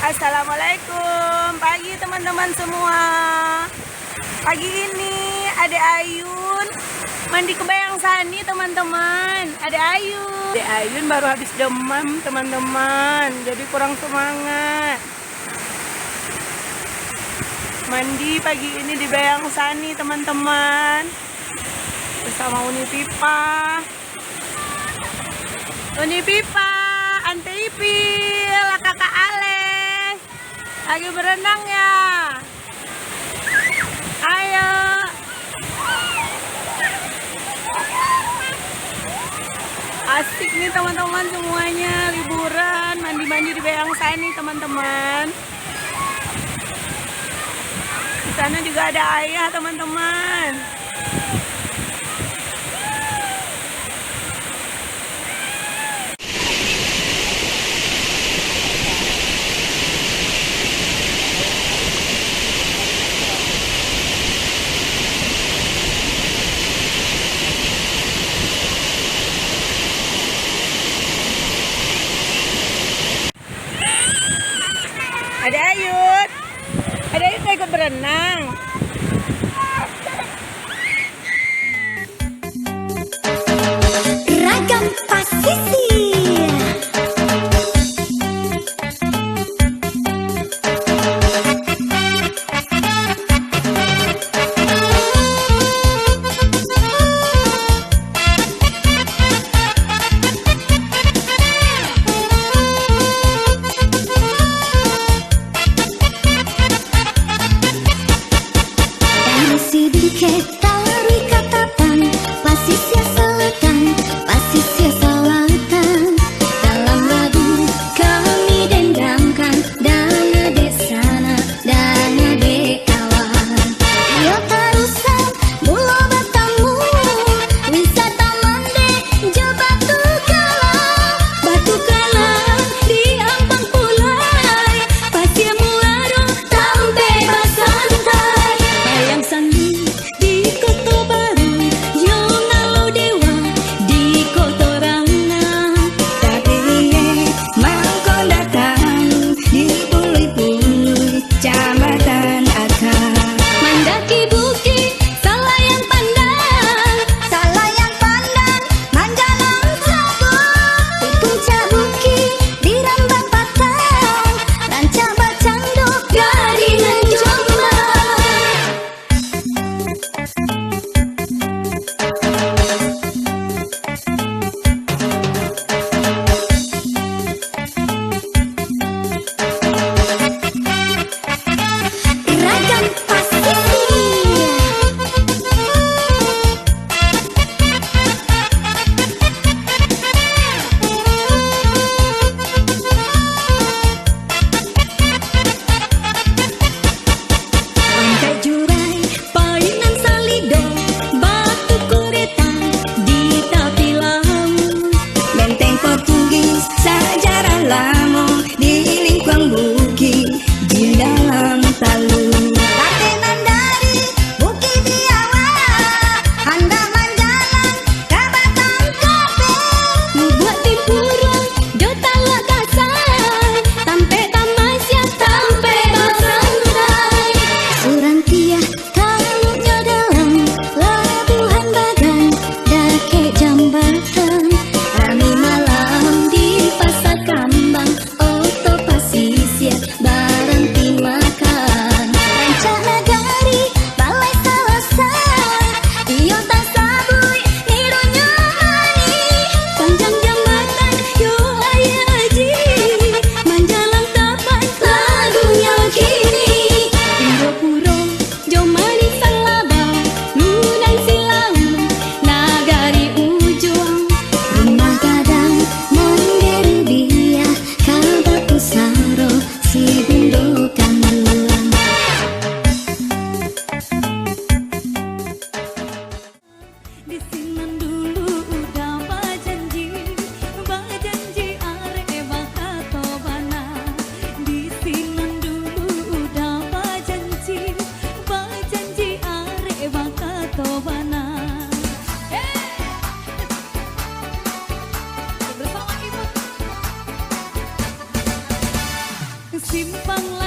Assalamualaikum pagi teman-teman semua. Pagi ini Ade Ayun mandi ke Bayang Sani teman-teman. Ade Ayun baru habis demam teman-teman, jadi kurang semangat. Mandi pagi ini di Bayang Sani teman-teman, bersama Uni Pipa, Ante Ipil, kakak Ales lagi berenang ya. Ayo. Asik nih teman-teman semuanya, liburan mandi-mandi di Bayang Sani teman-teman. Di sana juga ada ayah teman-teman. Ada Ayun mau ikut berenang. Ragam Pasisi. simpang